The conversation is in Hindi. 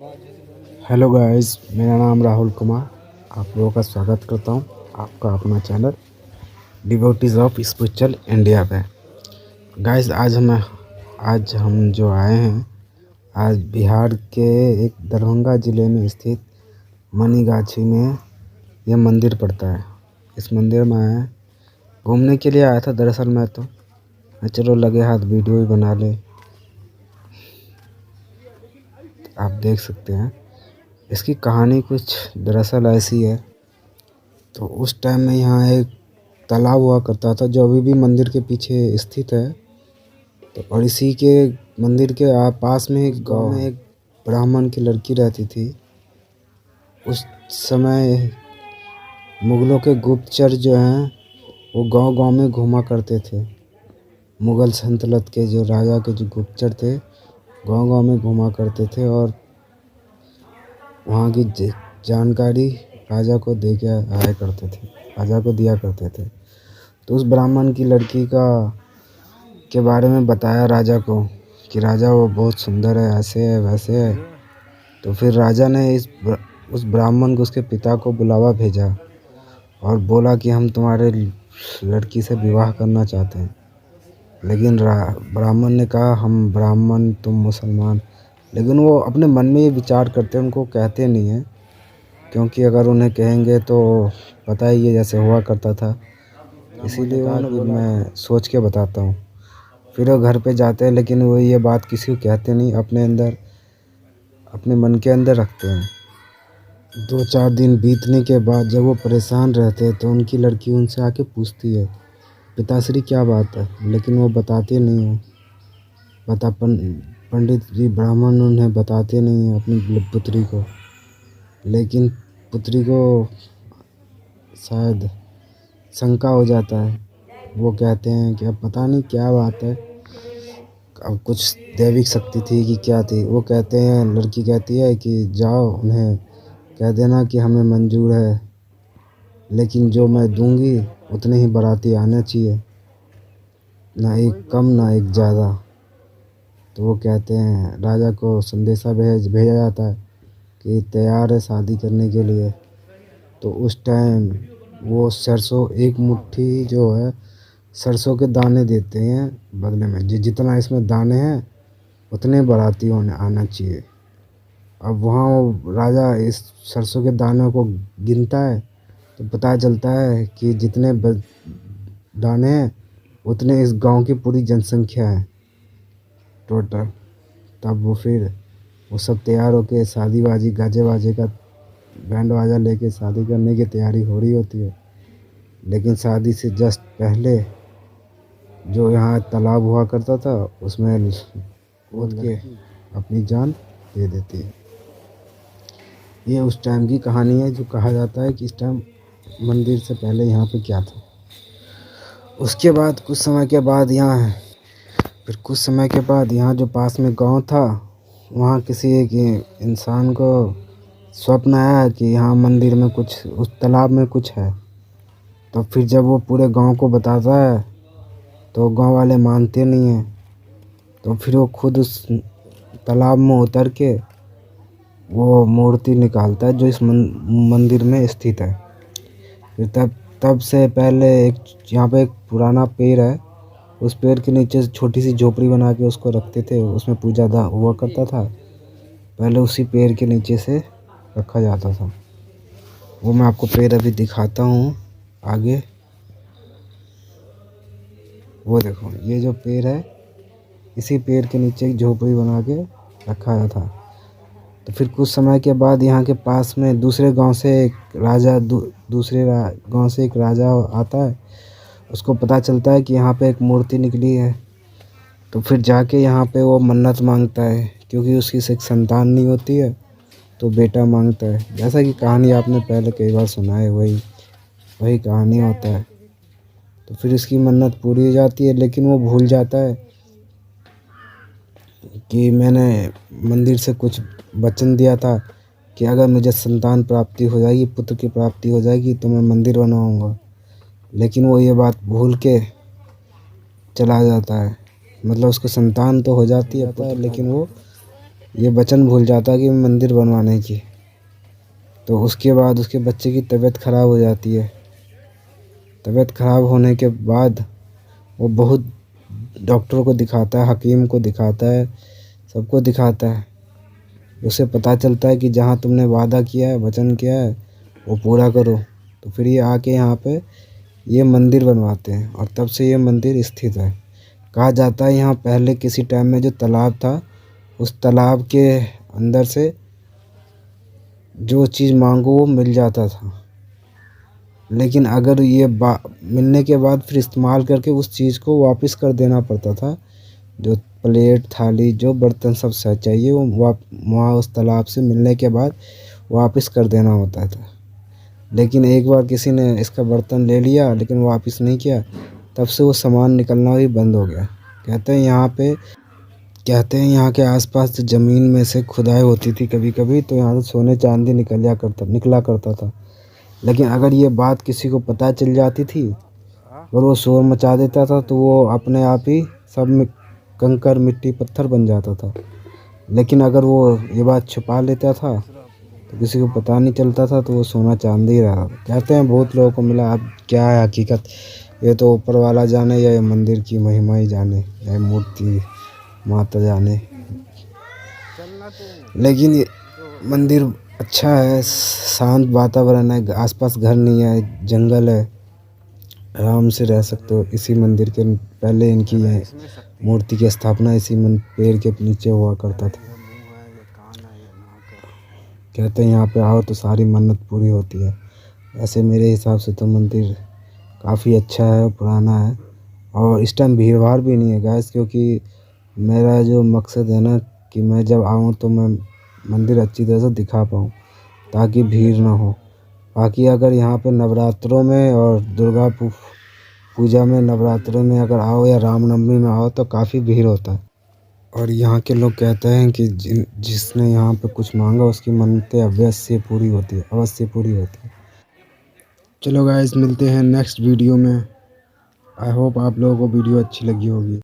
हेलो गाइस, मेरा नाम राहुल कुमार। आप लोगों का स्वागत करता हूं आपका अपना channel devotees of spiritual India पे। गाइस, आज हम जो आए हैं, आज बिहार के एक दरभंगा ज़िले में स्थित मनीगाछी में यह मंदिर पड़ता है। इस मंदिर में आए घूमने के लिए आया था। दरअसल मैं चलो लगे हाथ वीडियो ही बना ले। आप देख सकते हैं इसकी कहानी कुछ दरअसल ऐसी है। तो उस टाइम में यहाँ एक तालाब हुआ करता था जो अभी भी मंदिर के पीछे स्थित है। तो और इसी के मंदिर के पास में एक गांव में एक ब्राह्मण की लड़की रहती थी। उस समय मुगलों के गुप्तचर जो हैं वो गांव-गांव में घूमा करते थे। मुगल सल्तनत के जो राजा के जो गुप्तचर थे गांव-गांव में घूमा करते थे और वहाँ की जानकारी राजा को दे के आया करते थे, राजा को दिया करते थे। तो उस ब्राह्मण की लड़की के बारे में बताया राजा को कि राजा वो बहुत सुंदर है, ऐसे है वैसे है। तो फिर राजा ने उस ब्राह्मण को उसके पिता को बुलावा भेजा और बोला कि हम तुम्हारे लड़की से विवाह करना चाहते हैं। लेकिन ब्राह्मण ने कहा हम ब्राह्मण तुम मुसलमान। लेकिन वो अपने मन में ये विचार करते हैं, उनको कहते नहीं हैं, क्योंकि अगर उन्हें कहेंगे तो पता ही है जैसे हुआ करता था। इसीलिए उन्होंने बोला मैं सोच के बताता हूँ। फिर वो घर पे जाते हैं, लेकिन वो ये बात किसी को कहते नहीं, अपने मन के अंदर रखते हैं। 2-4 दिन बीतने के बाद जब वो परेशान रहते हैं तो उनकी लड़की उनसे आके पूछती है पिताश्री क्या बात है, लेकिन वो बताते नहीं हैं। पंडित जी ब्राह्मण उन्हें बताते नहीं हैं अपनी पुत्री को। लेकिन पुत्री को शायद शंका हो जाता है। वो कहते हैं कि अब पता नहीं क्या बात है, अब कुछ दैविक शक्ति थी कि क्या थी। वो कहते हैं, लड़की कहती है कि जाओ उन्हें कह देना कि हमें मंजूर है, लेकिन जो मैं दूंगी उतने ही बाराती आने चाहिए, ना एक कम ना एक ज़्यादा। तो वो कहते हैं, राजा को संदेशा भेजा जाता है कि तैयार है शादी करने के लिए। तो उस टाइम वो सरसों एक मुट्ठी जो है सरसों के दाने देते हैं बदले में। जितना इसमें दाने हैं उतने बाराती होने आना चाहिए। अब वहाँ वो राजा इस सरसों के दानों को गिनता है तो पता चलता है कि जितने दाने हैं उतने इस गांव की पूरी जनसंख्या है टोटल। तब वो सब तैयार होके शादी बाजी गाजे बाजे का बैंड बाजा लेके शादी करने की तैयारी हो रही होती है। लेकिन शादी से जस्ट पहले जो यहाँ तालाब हुआ करता था उसमें कूद के अपनी जान दे देती है। ये उस टाइम की कहानी है जो कहा जाता है कि इस टाइम मंदिर से पहले यहाँ पे क्या था। उसके बाद कुछ समय के बाद यहाँ जो पास में गांव था वहाँ किसी एक इंसान को स्वप्न आया कि यहाँ मंदिर में कुछ उस तालाब में कुछ है। तो फिर जब वो पूरे गांव को बताता है तो गांव वाले मानते नहीं हैं। तो फिर वो खुद उस तालाब में उतर के वो मूर्ति निकालता है जो इस मंदिर में स्थित है। फिर तब से पहले यहाँ पे एक पुराना पेड़ है, उस पेड़ के नीचे छोटी सी झोपड़ी बना के उसको रखते थे, उसमें पूजा हुआ करता था। पहले उसी पेड़ के नीचे से रखा जाता था। वो मैं आपको पेड़ अभी दिखाता हूँ आगे। वो देखो, ये जो पेड़ है इसी पेड़ के नीचे एक झोपड़ी बना के रखा गया था। तो फिर कुछ समय के बाद यहाँ के पास में दूसरे गांव से एक राजा आता है। उसको पता चलता है कि यहाँ पे एक मूर्ति निकली है। तो फिर जाके यहाँ पे वो मन्नत मांगता है, क्योंकि उसकी से एक संतान नहीं होती है तो बेटा मांगता है। जैसा कि कहानी आपने पहले कई बार सुना है, वही कहानी होता है। तो फिर इसकी मन्नत पूरी हो जाती है, लेकिन वो भूल जाता है कि मैंने मंदिर से कुछ वचन दिया था कि अगर मुझे संतान प्राप्ति हो जाएगी, पुत्र की प्राप्ति हो जाएगी तो मैं मंदिर बनवाऊंगा। लेकिन वो ये बात भूल के चला जाता है। मतलब उसको संतान तो हो जाती है, लेकिन वो ये वचन भूल जाता है कि मंदिर बनवाने की। तो उसके बाद उसके बच्चे की तबीयत ख़राब हो जाती है। तबीयत ख़राब होने के बाद वो बहुत डॉक्टरों को दिखाता है, हकीम को दिखाता है, सबको दिखाता है। उसे पता चलता है कि जहाँ तुमने वादा किया है, वचन किया है, वो पूरा करो। तो फिर ये आके यहाँ पे ये मंदिर बनवाते हैं और तब से ये मंदिर स्थित है। कहा जाता है यहाँ पहले किसी टाइम में जो तालाब था, उस तालाब के अंदर से जो चीज़ मांगो वो मिल जाता था। लेकिन अगर ये मिलने के बाद फिर इस्तेमाल करके उस चीज़ को वापस कर देना पड़ता था। जो प्लेट, थाली, जो बर्तन सब चाहिए वो वहाँ उस तालाब से मिलने के बाद वापस कर देना होता था। लेकिन एक बार किसी ने इसका बर्तन ले लिया लेकिन वापस नहीं किया, तब से वो सामान निकलना भी बंद हो गया। कहते हैं यहाँ के आसपास जो ज़मीन में से खुदाई होती थी कभी कभी, तो यहाँ से सोने चांदी निकला करता था। लेकिन अगर ये बात किसी को पता चल जाती थी और वो शोर मचा देता था, तो वो अपने आप ही सब में कंकर, मिट्टी, पत्थर बन जाता था। लेकिन अगर वो ये बात छुपा लेता था तो किसी को पता नहीं चलता था, तो वो सोना चांदी रहा। कहते हैं बहुत लोगों को मिला। अब क्या है हकीकत, ये तो ऊपर वाला जाने, या ये मंदिर की महिमा ही जाने, या मूर्ति माता जाने। लेकिन ये मंदिर अच्छा है, शांत वातावरण है, आसपास घर नहीं है, जंगल है, आराम से रह सकते हो। इसी मंदिर के पहले इनकी मूर्ति की स्थापना इसी पेड़ के नीचे हुआ करता था। कहते हैं यहाँ पे आओ तो सारी मन्नत पूरी होती है। ऐसे मेरे हिसाब से तो मंदिर काफ़ी अच्छा है, पुराना है, और इस टाइम भीड़ भाड़ भी नहीं है गैस, क्योंकि मेरा जो मकसद है ना कि मैं जब आऊँ तो मैं मंदिर अच्छी तरह से दिखा पाऊँ, ताकि भीड़ ना हो। बाकी अगर यहाँ पे नवरात्रों में और दुर्गा पूजा में, नवरात्रों में अगर आओ या रामनवमी में आओ तो काफ़ी भीड़ होता है। और यहाँ के लोग कहते हैं कि जिसने यहाँ पे कुछ मांगा उसकी मन्नतें अवश्य पूरी होती है। चलो गाइस, मिलते हैं नेक्स्ट वीडियो में। आई होप आप लोगों को वीडियो अच्छी लगी होगी।